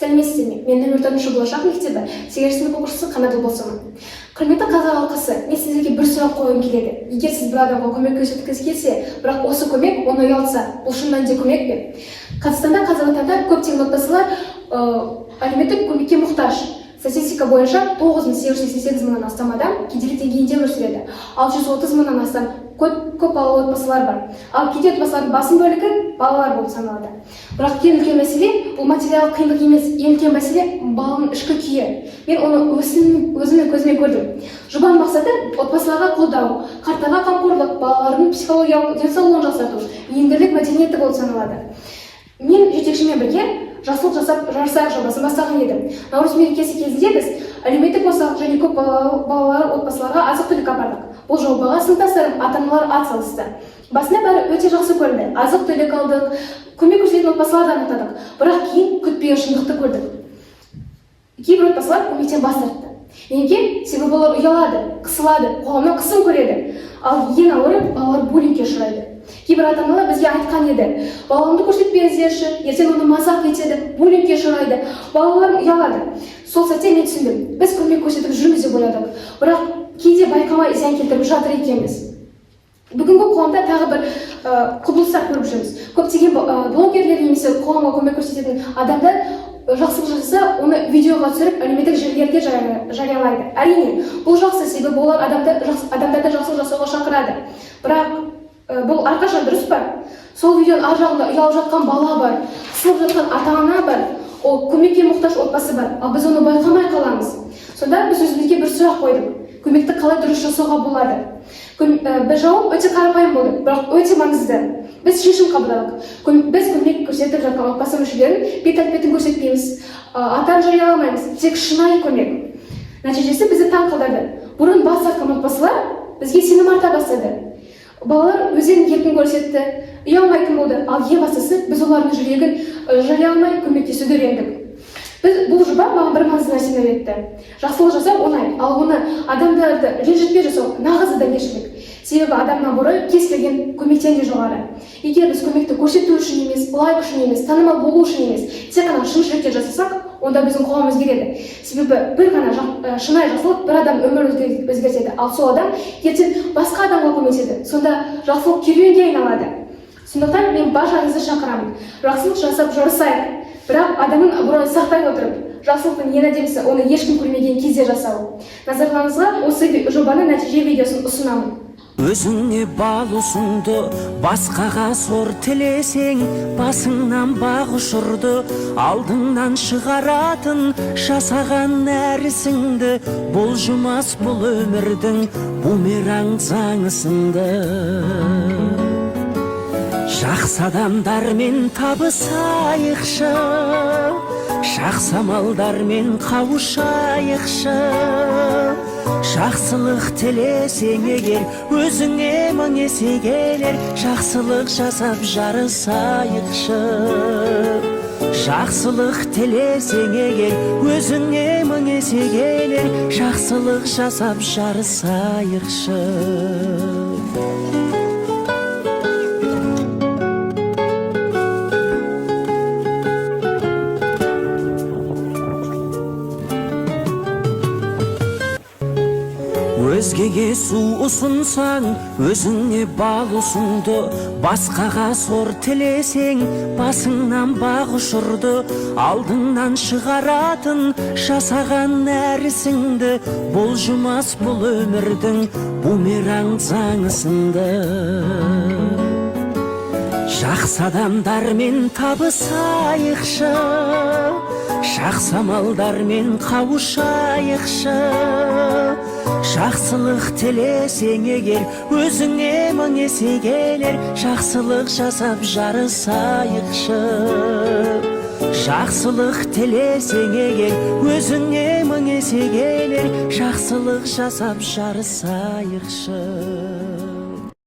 Сәлеметсіздер ме? Мен нөмір 4 болашақ мектебі 8 сынып оқушысы Қанадыл болсамын. Құрметті қазақ халқысы, мен сіздерге бір сұрақ қойғым келеді. Егер сіз бір адамға көмек көрсеткіңіз келсе, бірақ осы көмек оны ұялтса, бұл шын мәнінде көмек пе? Қазақстанда қазіргі таңда көптеген отбасылар әлеуметтік көмекке мұқтаж. Статистика бойынша 9888 мыңнан астам адам кедейлік деңгейінде өмір сүреді, ал 130 мыңнан астам көп балалы отбасылар бар. Ал кедей отбасылардың басым бөлігі балалар болып саналады. Бірақ ең үлкен мәселе бұл материалдық қиындық емес, ең үлкен мәселе баланың ішкі күйі. Мен оны өзімнің көзіме көрдім. Жобаның мақсаты отбасыларға қолдау, қарттарға қамқорлық, балалардың психологиялық денсаулығын жақсарту, ендірлік мәдениеті болып саналады. Мен жетекшімен бірге жақсылық жасап жарысайық жобасын бастаған едім. Наурыз мерекесі кезінде біз әлеуметтік орталық және көп балалары отбасыларға азық-түлік апардық. Бұл жобаға сыныптастарым, ата-аналар атсалысты. Басында бәрі өте жақсы көрінді. Азық-түлік алдық, көмек көрсететін отбасыларды анықтадық. Бірақ кейін күтпеген шындықты көрдік. Кейбір отбасылар көмектен бас тартты. Неге? Себебі олар ұялады, қысылады, қоғамнан қысым көреді. Ал ең ауыры балалар буллингке ұшырайды. Кейбір ата-аналар бізге айтқан еді, баламды көрсетпеңіздерші, ертең оны мазақ етеді, буллингке ұшырайды, балалар ұялады. Сол сәтте мен түсіндім, біз көмек көрсетіп жүрміз деп ойладық, бірақ кейде байқамай зиян келтіріп жатыр екенбіз. Бүгінгі қоғамда тағы бір құбылыстар көріп жүрміз. Көптеген блогерлер немесе қоғамға көмек көрсететін адамдар жақсылық жасаса, оны видеоға түсіріп, әлеуметтік желілерге жариялайды. Әрине, бұл жақсы, себебі олар адамдарды жақсылық жасауға шақырады. Бірақ бұл әрқашан дұрыс па? Сол видеоның ар жағында ұялып жатқан бала бар, қысылып жатқан ата-ана бар, ол көмекке мұқтаж отбасы бар, ал біз оны байқамай қаламыз. Сонда біз өзімізге бір сұрақ қойдық. Көмекті қалай дұрыс жасауға болады? Бір жауап өте қарапайым болды, бірақ өте маңызды. Біз шешім қабылдадық. Біз көмек көрсетіп жатқан отбасы мүшелерін бет-әлпетін көрсетпейміз, атын жарияламаймыз, тек шынайы көмек. Нәтижесі бізді таң қалдырды. Бұрын бас тартқан отбасылар бізге сенім арта бастады. Балалар өздерінің еркін көрсетті, ұялмайтын болды, ал ең бастысы біз олардың жүрегін жарияламай көмектесуді үйрендік. Бұл жоба маған бір маңызды нәрсені үйретті. Жақсылық жасау оңай, ал оны адамдарды ренжітпей жасау нағыз адамгершілік. Себебі адамнан бұрын кез келген көмектен де жоғары. Егер біз көмекті көрсету үшін емес, лайк үшін емес, танымал болу үшін емес, тек қана шын жүректен жасасақ, онда біздің қоғам өзгереді. Себебі бір ғана шынайы жақсылық бір адам өмірін өзгертеді, ал сол адам ертең басқа адамға көмектеседі. Сонда жақсылық керуенге айналады. Сондықтан мен баршаңызды шақырамын. Жақсылық жасап жарысайық. Бірақ адамның абыройын сақтай отырып, жақсылықтың ең әдемісі оны ешкім көрмеген кезде жасау. Назарларыңызға осы жобаның нәтиже видеосын ұсынамын. Өзіңе бал ұсынды, басқаға сор тілесең, басыңнан бақ ұшырды, алдыңнан шығаратын жасаған нәрісіңді, бұлжымас бұл өмірдің бумеранг заңысынды. Жақсы адамдармен табысайықшы, жақсы амалдармен қауышайықшы. Жақсылық тілесең егер, өзіңе мың есе келер, жақсылық жасап жарысайықшы. Жақсылық тілесең егер, өзіңе мың есе келер, жақсылық жасап жарысайықшы. Өзгеге су ұсынсаң, өзіңе бал ұсынды, басқаға сор тілесең, басыңнан бақ ұшырды, алдыңнан шығаратын жасаған нәрісіңді, бұлжымас бұл өмірдің бумеранг заңысынды. Жақсы адамдармен табысайықшы, жақсы амалдармен қауышайықшы. Жақсылық тілесең егер, өзіңе мың есе келер, жақсылық жасап жарысайықшы. Жақсылық тілесең егер, өзіңе мың есе келер, жақсылық жасап жарысайықшы.